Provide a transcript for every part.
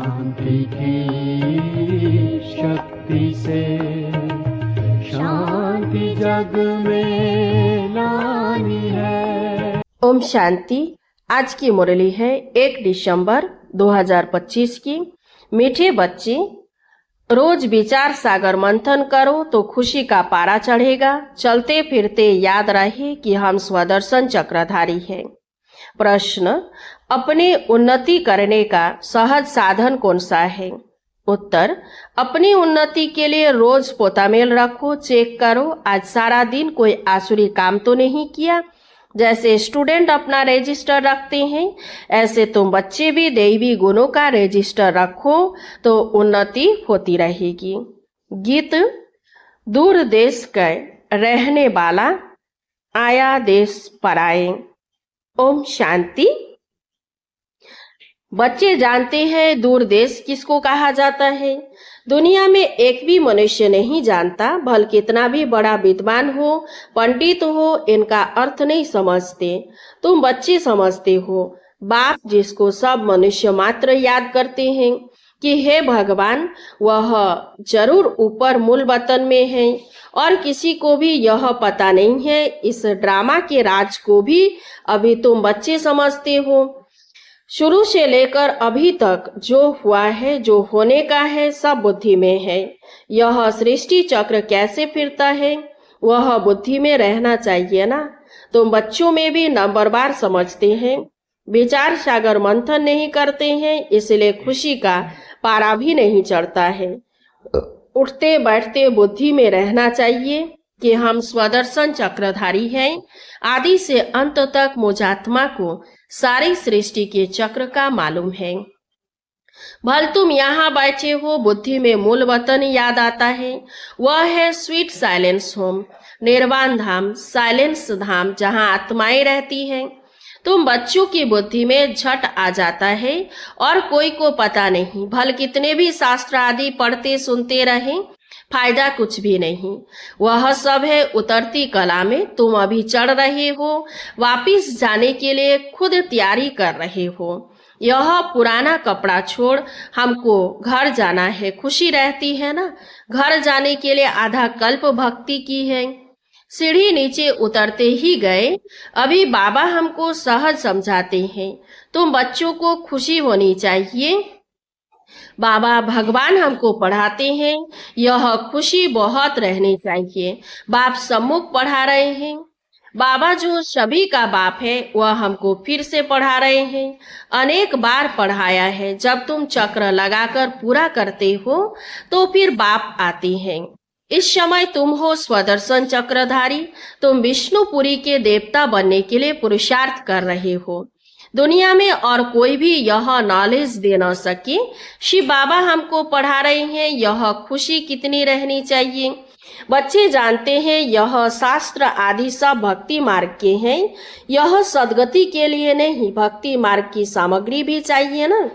शांति की शक्ति से शांति जग में लानी है। ओम शांति। आज की मुरली है 1 दिसंबर 2025 की। मीठे बच्चे, रोज विचार सागर मंथन करो तो खुशी का पारा चढ़ेगा। चलते फिरते याद रहे कि हम स्वदर्शन चक्रधारी हैं। प्रश्न, अपनी उन्नति करने का सहज साधन कौन सा है? उत्तर, अपनी उन्नति के लिए रोज पोतामेल रखो, चेक करो आज सारा दिन कोई आसुरी काम तो नहीं किया। जैसे स्टूडेंट अपना रजिस्टर रखते हैं, ऐसे तुम बच्चे भी दैवी गुणों का रजिस्टर रखो तो उन्नति होती रहेगी। गीत। दूर देश का रहने वाला आया देश पराए। ओम शांति। बच्चे जानते हैं दूर देश किसको कहा जाता है? दुनिया में एक भी मनुष्य नहीं जानता, भले कितना भी बड़ा विद्वान हो, पंडित हो, इनका अर्थ नहीं समझते। तुम बच्चे समझते हो। बाप जिसको सब मनुष्य मात्र याद करते हैं कि हे भगवान, वह जरूर ऊपर मूल वतन में है और किसी को भी यह पता नहीं है। इस ड्रामा के राज को भी अभी तुम बच्चे समझते हो। शुरू से लेकर अभी तक जो हुआ है, जो होने का है, सब बुद्धि में है। यह सृष्टि चक्र कैसे फिरता है, वह बुद्धि में रहना चाहिए ना। तुम बच्चों में भी नंबरवार समझते हैं, विचार सागर मंथन नहीं करते हैं, इसलिए खुशी का पारा भी नहीं चढ़ता है। उठते बैठते बुद्धि में रहना चाहिए कि हम स्वदर्शन चक्रधारी हैं। आदि से अंत तक मुझात्मा को सारी सृष्टि के चक्र का मालूम है। भल तुम यहाँ बैठे हो, बुद्धि में मूल वतन याद आता है। वह है स्वीट साइलेंस होम, निर्वाण धाम, साइलेंस धाम, जहाँ आत्माएं रहती हैं। तुम बच्चों की बुद्धि में झट आ जाता है और कोई को पता नहीं। भल कितने भी शास्त्र आदि पढ़ते सुनते रहें, फायदा कुछ भी नहीं। वह सब है उतरती कला में। तुम अभी चढ़ रहे हो, वापिस जाने के लिए खुद तैयारी कर रहे हो। यह पुराना कपड़ा छोड़ हमको घर जाना है। खुशी रहती है ना। घर जाने के लिए आधा कल्प भक्ति की है। सीढ़ी नीचे उतरते ही गए। अभी बाबा हमको सहज समझाते हैं। तुम बच्चों को खुशी होनी चाहिए। बाबा भगवान हमको पढ़ाते हैं, यह खुशी बहुत रहनी चाहिए। बाप सम्मुख पढ़ा रहे हैं। बाबा जो सभी का बाप है, वह हमको फिर से पढ़ा रहे हैं। अनेक बार पढ़ाया है। जब तुम चक्र लगाकर पूरा करते हो तो फिर बाप आते हैं। इस समय तुम हो स्वदर्शन चक्रधारी। तुम विष्णुपुरी के देवता बनने के लिए पुरुषार्थ कर रहे हो। दुनिया में और कोई भी यह नॉलेज दे न सके। शिव बाबा हमको पढ़ा रहे हैं, यह खुशी कितनी रहनी चाहिए। बच्चे जानते हैं यह शास्त्र आदि सब भक्ति मार्ग के हैं। यह सदगति के लिए नहीं, भक्ति मार्ग की सामग्री भी चाहिए ना।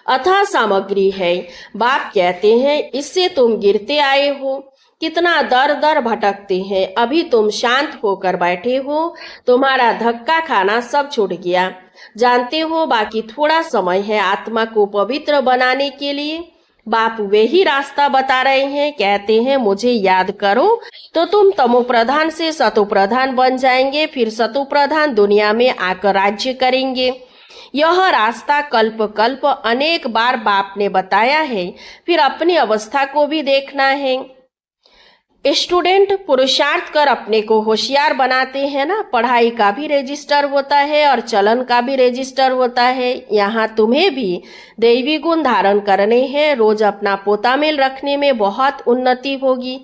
अथाह सामग्री है। बाप कहते हैं इससे तुम गिरते आए हो, कितना दर दर भटकते हैं। अभी तुम शांत होकर बैठे हो, तुम्हारा धक्का खाना सब छूट गया। जानते हो बाकी थोड़ा समय है आत्मा को पवित्र बनाने के लिए। बाप वे ही रास्ता बता रहे हैं। कहते हैं मुझे याद करो तो तुम तमो प्रधान से सतो प्रधान बन जाएंगे, फिर सतो प्रधान दुनिया में आकर राज्य करेंगे। यह रास्ता कल्प कल्प अनेक बार बाप ने बताया है। फिर अपनी अवस्था को भी देखना है। स्टूडेंट पुरुषार्थ कर अपने को होशियार बनाते हैं ना। पढ़ाई का भी रजिस्टर होता है और चलन का भी रजिस्टर होता है। यहाँ तुम्हें भी दैवी गुण धारण करने हैं। रोज अपना पोतामेल रखने में बहुत उन्नति होगी।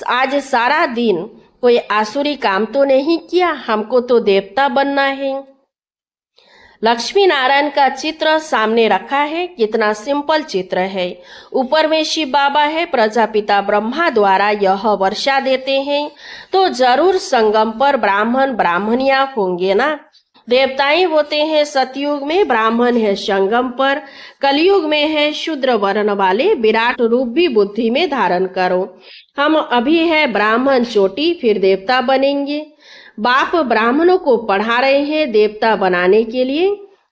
आज सारा दिन कोई आसुरी काम तो नहीं किया, हमको तो देवता बनना है। लक्ष्मी नारायण का चित्र सामने रखा है। कितना सिंपल चित्र है। ऊपर में शिव बाबा है। प्रजापिता ब्रह्मा द्वारा यह वर्षा देते हैं तो जरूर संगम पर ब्राह्मण ब्राह्मणियां होंगे ना। देवताएं होते हैं सतयुग में, ब्राह्मण है संगम पर। कलयुग में है शूद्र वर्ण वाले। विराट रूप भी बुद्धि में धारण करो। हम अभी है ब्राह्मण चोटी, फिर देवता बनेंगे। बाप ब्राह्मणों को पढ़ा रहे हैं देवता बनाने के लिए।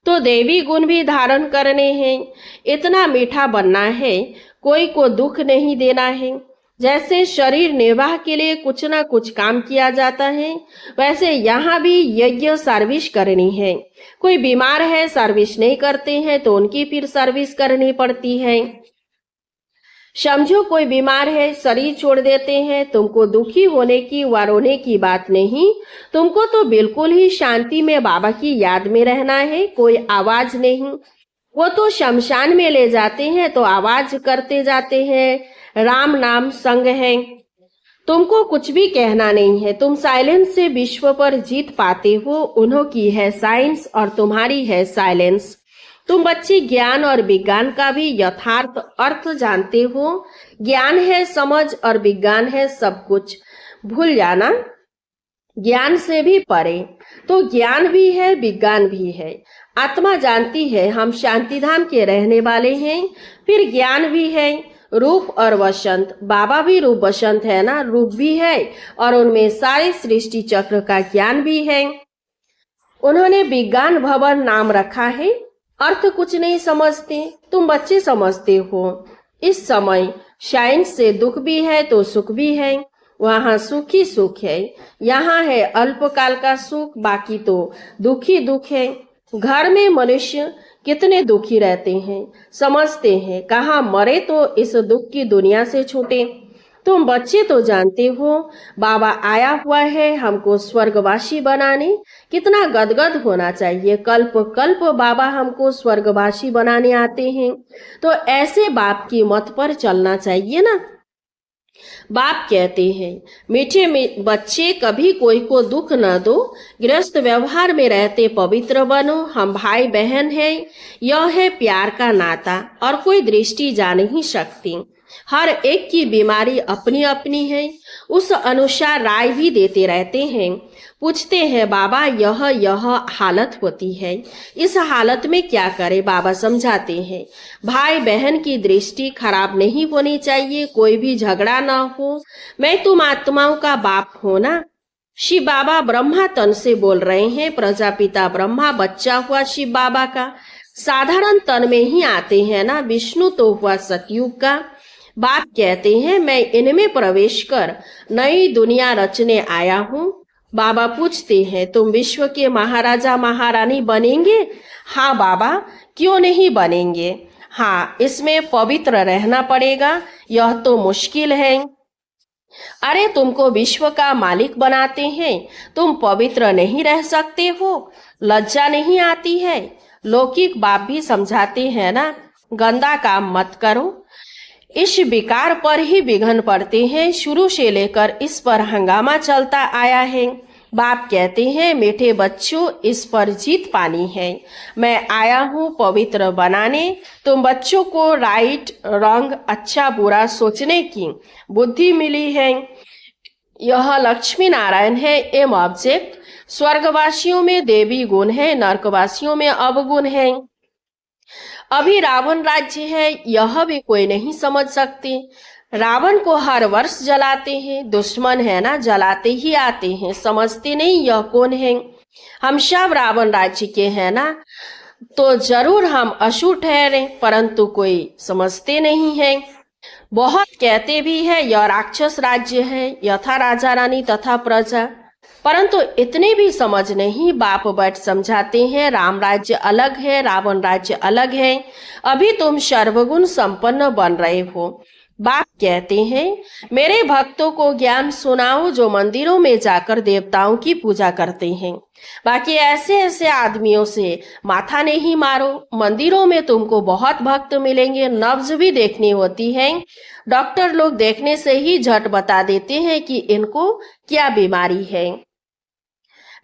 तो देवी गुण भी धारण करने हैं। इतना मीठा बनना है, कोई को दुख नहीं देना है। जैसे शरीर निर्वाह के लिए कुछ ना कुछ काम किया जाता है, वैसे यहाँ भी यज्ञ सर्विस करनी है। कोई बीमार है, सर्विस नहीं करते हैं तो उनकी फिर सर्विस करनी पड़ती है। समझो कोई बीमार है, शरीर छोड़ देते हैं, तुमको दुखी होने की व रोने की बात नहीं। तुमको तो बिल्कुल ही शांति में बाबा की याद में रहना है, कोई आवाज नहीं। वो तो शमशान में ले जाते हैं तो आवाज करते जाते हैं, राम नाम संग है। तुमको कुछ भी कहना नहीं है। तुम साइलेंस से विश्व पर जीत पाते हो। उन्हों की है साइंस और तुम्हारी है साइलेंस। तुम बच्चे ज्ञान और विज्ञान का भी यथार्थ अर्थ जानते हो। ज्ञान है समझ और विज्ञान है सब कुछ। भूल जाना, ज्ञान से भी परे। तो ज्ञान भी है, विज्ञान भी है। आत्मा जानती है हम शांतिधाम के रहने वाले हैं। फिर ज्ञान भी है, रूप और वसंत। बाबा भी रूप वसंत है ना, रूप भी है और उनमें सारे सृष्टि चक्र का ज्ञान भी है। उन्होंने विज्ञान भवन नाम रखा है। अर्थ कुछ नहीं समझते, तुम बच्चे समझते हो। इस समय साइंस से दुख भी है तो सुख भी है। वहाँ सुख ही सुख है। यहाँ है अल्पकाल का सुख, बाकी तो दुख ही दुख है। घर में मनुष्य कितने दुखी रहते हैं, समझते हैं कहाँ मरे तो इस दुख की दुनिया से छूटे। तुम बच्चे तो जानते हो बाबा आया हुआ है हमको स्वर्गवासी बनाने। कितना गदगद होना चाहिए। कल्प कल्प बाबा हमको स्वर्गवासी बनाने आते हैं, तो ऐसे बाप की मत पर चलना चाहिए ना। बाप कहते हैं मीठे में बच्चे कभी कोई को दुख न दो, गृहस्थ व्यवहार में रहते पवित्र बनो। हम भाई बहन हैं, यह है प्यार का नाता और कोई दृष्टि जा नहीं सकती। हर एक की बीमारी अपनी अपनी है, उस अनुसार राय भी देते रहते हैं। पूछते हैं बाबा यह हालत होती है, इस हालत में क्या करे। बाबा समझाते हैं भाई बहन की दृष्टि खराब नहीं होनी चाहिए, कोई भी झगड़ा ना हो। मैं तुम आत्माओं का बाप हो ना। शिव बाबा ब्रह्मा तन से बोल रहे हैं। प्रजापिता ब्रह्मा बच्चा हुआ शिव बाबा का, साधारण तन में ही आते हैं ना। विष्णु तो हुआ सतयुग का। बाप कहते हैं मैं इनमें प्रवेश कर नई दुनिया रचने आया हूँ। बाबा पूछते हैं तुम विश्व के महाराजा महारानी बनेंगे? हाँ बाबा, क्यों नहीं बनेंगे। हाँ, इसमें पवित्र रहना पड़ेगा, यह तो मुश्किल है। अरे तुमको विश्व का मालिक बनाते हैं, तुम पवित्र नहीं रह सकते हो, लज्जा नहीं आती है। लौकिक बाप भी समझाते हैं ना, गंदा काम मत करो। इस विकार पर ही विघ्न पड़ते हैं। शुरू से लेकर इस पर हंगामा चलता आया है। बाप कहते हैं मीठे बच्चों, इस पर जीत पानी है। मैं आया हूँ पवित्र बनाने। तुम बच्चों को राइट रॉन्ग, अच्छा बुरा सोचने की बुद्धि मिली है। यह लक्ष्मी नारायण है एम ऑब्जेक्ट। स्वर्गवासियों में देवी गुण है, नरकवासियों में अवगुण है। अभी रावण राज्य है, यह भी कोई नहीं समझ सकते। रावण को हर वर्ष जलाते हैं, दुश्मन है ना, जलाते ही आते हैं, समझते नहीं यह कौन है। हम सब रावण राज्य के हैं ना, तो जरूर हम असुर ठहरे, परंतु कोई समझते नहीं है। बहुत कहते भी है यह राक्षस राज्य है, यथा राजा रानी तथा प्रजा, परंतु इतने भी समझ नहीं। बाप बैठ समझाते हैं राम राज्य अलग है, रावण राज्य अलग है। अभी तुम सर्वगुण संपन्न बन रहे हो। बाप कहते हैं मेरे भक्तों को ज्ञान सुनाओ जो मंदिरों में जाकर देवताओं की पूजा करते हैं। बाकी ऐसे ऐसे आदमियों से माथा नहीं मारो। मंदिरों में तुमको बहुत भक्त मिलेंगे, नब्ज भी देखनी होती है। डॉक्टर लोग देखने से ही झट बता देते हैं कि इनको क्या बीमारी है।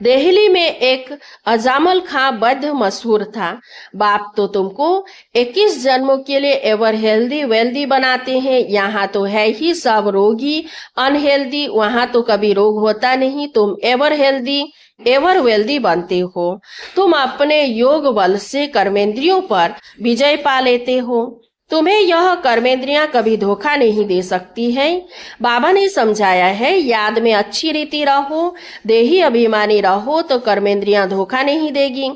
दिल्ली में एक अजामल खां वैद्य मशहूर था। बाप तो तुमको 21 जन्मों के लिए एवर हेल्दी वेल्दी बनाते हैं। यहाँ तो है ही सब रोगी अनहेल्दी, वहाँ तो कभी रोग होता नहीं। तुम एवर हेल्दी एवर वेल्दी बनते हो। तुम अपने योग बल से कर्मेंद्रियों पर विजय पा लेते हो। तुम्हें यह कर्मेंद्रियां कभी धोखा नहीं दे सकती हैं। बाबा ने समझाया है याद में अच्छी रीति रहो, देही अभिमानी रहो तो कर्मेंद्रियां धोखा नहीं देगी।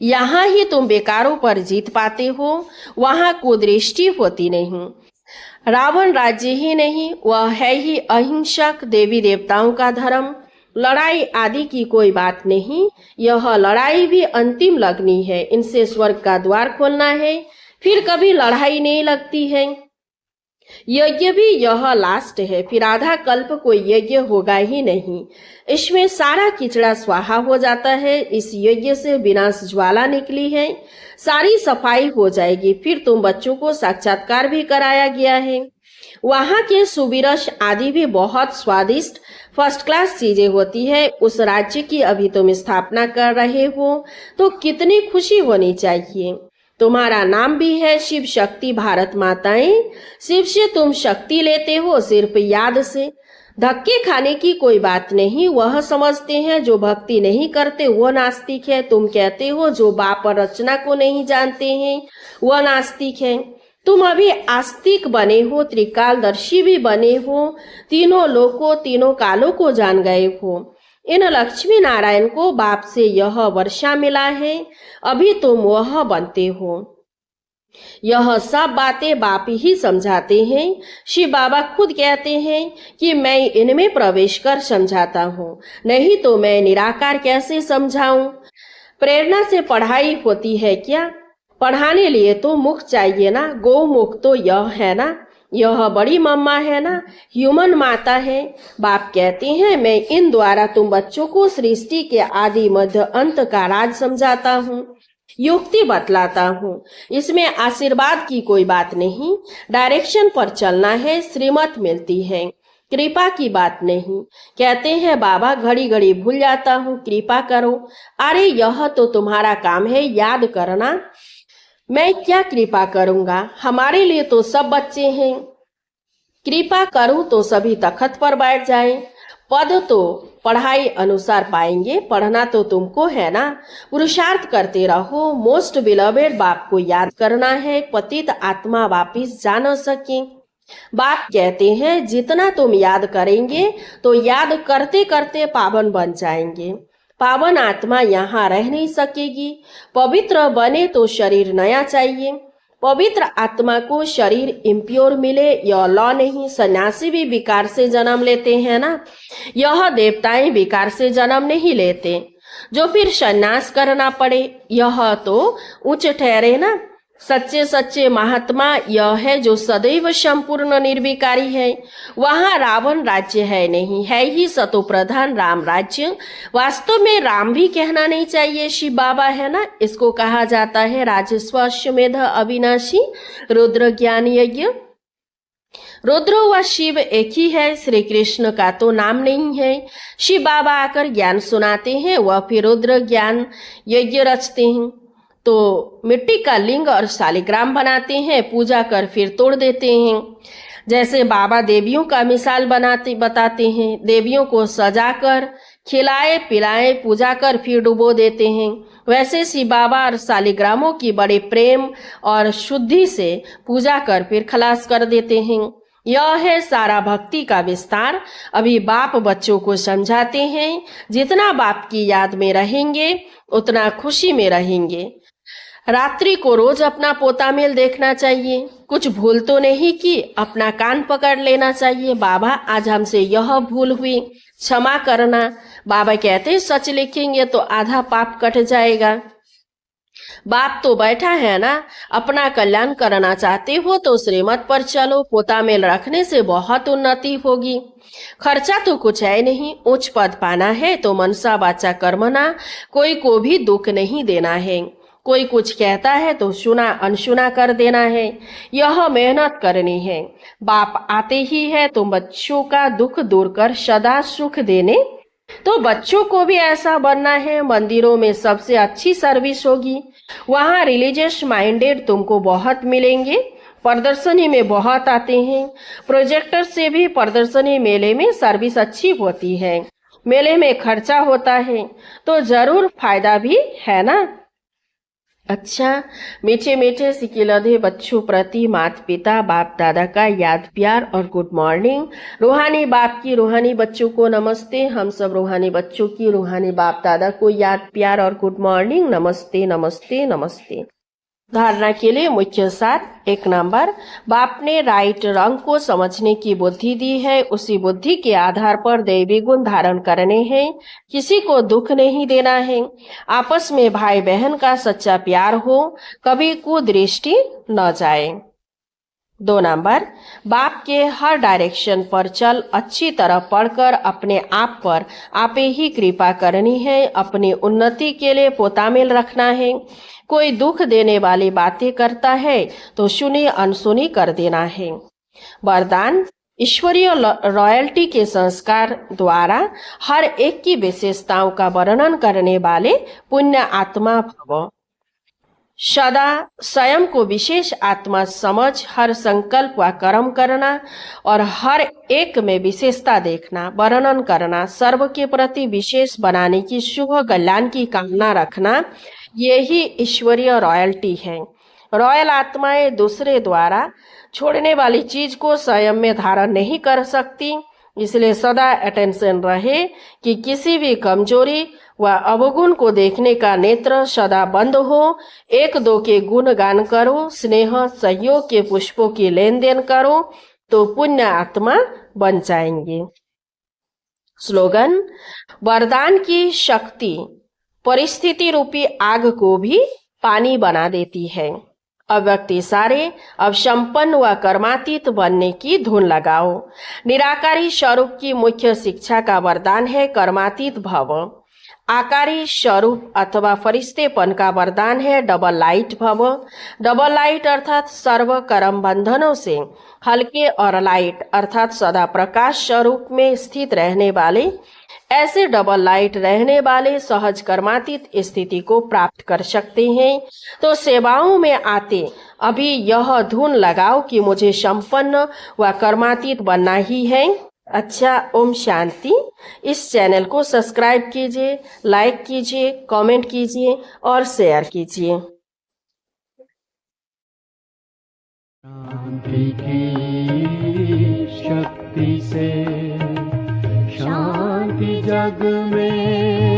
यहाँ ही तुम बेकारों पर जीत पाते हो, वहाँ कुदृष्टि होती नहीं। रावण राज्य ही नहीं, वह है ही अहिंसक, देवी देवताओं का धर्म। लड़ाई आदि की कोई बात नहीं, यह लड़ाई भी अंतिम लगनी है, इनसे स्वर्ग का द्वार खोलना है, फिर कभी लड़ाई नहीं लगती है। यज्ञ भी यह लास्ट है, फिर आधा कल्प कोई यज्ञ होगा ही नहीं। इसमें सारा किचड़ा स्वाहा हो जाता है, इस यज्ञ से विनाश ज्वाला निकली है, सारी सफाई हो जाएगी। फिर तुम बच्चों को साक्षात्कार भी कराया गया है। वहाँ के सुबिरस आदि भी बहुत स्वादिष्ट फर्स्ट क्लास चीजें होती है। उस राज्य की अभी तुम स्थापना कर रहे हो तो कितनी खुशी होनी चाहिए। तुम्हारा नाम भी है शिव शक्ति भारत माताएं। शिव से तुम शक्ति लेते हो सिर्फ याद से। धक्के खाने की कोई बात नहीं, वह समझते हैं जो भक्ति नहीं करते वो नास्तिक है। तुम कहते हो जो बाप और रचना को नहीं जानते हैं वह नास्तिक है। तुम अभी आस्तिक बने हो, त्रिकालदर्शी भी बने हो, तीनों लोकों तीनों कालों को जान गए हो। इन लक्ष्मी नारायण को बाप से यह वर्षा मिला है, अभी तुम वह बनते हो। यह सब बातें बाप ही समझाते हैं। शिव बाबा खुद कहते हैं कि मैं इनमें प्रवेश कर समझाता हूँ, नहीं तो मैं निराकार कैसे समझाऊं। प्रेरणा से पढ़ाई होती है क्या? पढ़ाने लिए तो मुख चाहिए ना। गौ मुख तो यह है ना, यह बड़ी मम्मा है ना, ह्यूमन माता है। बाप कहते हैं मैं इन द्वारा तुम बच्चों को सृष्टि के आदि मध्य अंत का राज समझाता हूँ, युक्ति बतलाता हूँ। इसमें आशीर्वाद की कोई बात नहीं, डायरेक्शन पर चलना है, श्रीमत मिलती है, कृपा की बात नहीं। कहते हैं बाबा घड़ी घड़ी भूल जाता हूँ, कृपा करो। अरे यह तो तुम्हारा काम है याद करना, मैं क्या कृपा करूंगा, हमारे लिए तो सब बच्चे हैं। कृपा करूं तो सभी तखत पर बैठ जाएं। पद तो पढ़ाई अनुसार पाएंगे, पढ़ना तो तुमको है ना। पुरुषार्थ करते रहो। मोस्ट बिलवेड बाप को याद करना है, पतित आत्मा वापिस जा न सके। बाप कहते हैं जितना तुम याद करेंगे तो याद करते करते पावन बन जाएंगे। पावन आत्मा यहाँ रह नहीं सकेगी। पवित्र बने तो शरीर नया चाहिए। पवित्र आत्मा को शरीर इम्प्योर मिले यह लॉ नहीं। सन्यासी भी विकार से जन्म लेते हैं ना, यह देवताएं विकार से जन्म नहीं लेते जो फिर सन्यास करना पड़े, यह तो उच्च ठहरे ना। सच्चे सच्चे महात्मा यह है जो सदैव संपूर्ण निर्विकारी है। वहाँ रावण राज्य है नहीं, है ही सतो प्रधान राम राज्य। वास्तव में राम भी कहना नहीं चाहिए, शिव बाबा है ना। इसको कहा जाता है राजस्वमेध अविनाशी रुद्र ज्ञान यज्ञ। रुद्र व शिव एक ही है, श्री कृष्ण का तो नाम नहीं है। शिव बाबा आकर ज्ञान सुनाते हैं, वह फिर रुद्र ज्ञान यज्ञ रचते हैं। तो मिट्टी का लिंग और शालिग्राम बनाते हैं, पूजा कर फिर तोड़ देते हैं। जैसे बाबा देवियों का मिसाल बताते हैं, देवियों को सजाकर खिलाए पिलाए पूजा कर फिर डुबो देते हैं। वैसे शिव बाबा और शालिग्रामों की बड़े प्रेम और शुद्धि से पूजा कर फिर खलास कर देते हैं। यह है सारा भक्ति का विस्तार। अभी बाप बच्चों को समझाते हैं, जितना बाप की याद में रहेंगे उतना खुशी में रहेंगे। रात्रि को रोज अपना पोता मेल देखना चाहिए। कुछ भूल तो नहीं की, अपना कान पकड़ लेना चाहिए। बाबा आज हमसे यह भूल हुई, क्षमा करना। बाबा कहते सच लिखेंगे तो आधा पाप कट जाएगा। बाप तो बैठा है ना, अपना कल्याण करना चाहते हो तो श्रीमत पर चलो। पोता मेल रखने से बहुत उन्नति होगी। खर्चा तो कुछ है नहीं, उच्च पद पाना है तो मनसा वाचा कर्मना, कोई को भी दुख नहीं देना है। कोई कुछ कहता है तो सुना अनसुना कर देना है, यह मेहनत करनी है। बाप आते ही है तो बच्चों का दुख दूर कर सदा सुख देने, तो बच्चों को भी ऐसा बनना है। मंदिरों में सबसे अच्छी सर्विस होगी, वहाँ रिलीजियस माइंडेड तुमको बहुत मिलेंगे। प्रदर्शनी में बहुत आते हैं, प्रोजेक्टर से भी प्रदर्शनी मेले में सर्विस अच्छी होती है। मेले में खर्चा होता है तो जरूर फायदा भी है ना। अच्छा, मीठे मीठे सिकिलधे बच्चों प्रति माता पिता बाप दादा का याद प्यार और गुड मॉर्निंग। रूहानी बाप की रूहानी बच्चों को नमस्ते। हम सब रूहानी बच्चों की रूहानी बाप दादा को याद प्यार और गुड मॉर्निंग। नमस्ते नमस्ते नमस्ते। धारणा के लिए मुख्य सार। 1 नंबर, बाप ने राइट रंग को समझने की बुद्धि दी है। उसी बुद्धि के आधार पर दैवी गुण धारण करने हैं। किसी को दुख नहीं देना है। आपस में भाई बहन का सच्चा प्यार हो, कभी कुदृष्टि न जाए। 2 नंबर, बाप के हर डायरेक्शन पर चल अच्छी तरह पढ़कर अपने आप पर आपे ही कृपा करनी है। अपनी उन्नति के लिए पोतामेल रखना है। कोई दुख देने वाली बातें करता है तो सुनी अनसुनी कर देना है। वरदान, ईश्वरीय रॉयल्टी के संस्कार द्वारा हर एक की विशेषताओं का वर्णन करने वाले पुण्य आत्मा भव। सदा स्वयं को विशेष आत्मा समझ हर संकल्प व कर्म करना और हर एक में विशेषता देखना, वर्णन करना, सर्व के प्रति विशेष बनाने की शुभ कल्याण की कामना रखना, यही ईश्वरीय रॉयल्टी है। रॉयल आत्माएं दूसरे द्वारा छोड़ने वाली चीज को स्वयं में धारण नहीं कर सकती। इसलिए सदा अटेंशन रहे कि किसी भी कमजोरी व अवगुण को देखने का नेत्र सदा बंद हो। 1-2 के गुण गान करो, स्नेह सहयोग के पुष्पों की लेन देन करो तो पुण्य आत्मा बन जाएंगे। स्लोगन, वरदान की शक्ति परिस्थिति रूपी आग को भी पानी बना देती है। अव्यक्त इशारे, अब संपन्न व कर्मातीत बनने की धुन लगाओ। निराकारी स्वरूप की मुख्य शिक्षा का वरदान है कर्मातीत भव। आकारी स्वरूप अथवा फरिश्तेपन का वरदान है डबल लाइट भव। डबल लाइट अर्थात सर्व कर्म बंधनों से हल्के और लाइट अर्थात सदा प्रकाश स्वरूप में स्थित रहने वाले, ऐसे डबल लाइट रहने वाले सहज कर्मातीत स्थिति को प्राप्त कर सकते हैं। तो सेवाओं में आते अभी यह धुन लगाओ कि मुझे संपन्न व कर्मातीत बनना ही है। अच्छा, ओम शांति। इस चैनल को सब्सक्राइब कीजिए, लाइक कीजिए, कमेंट कीजिए और शेयर कीजिए। शांति की शक्ति से शांति जग में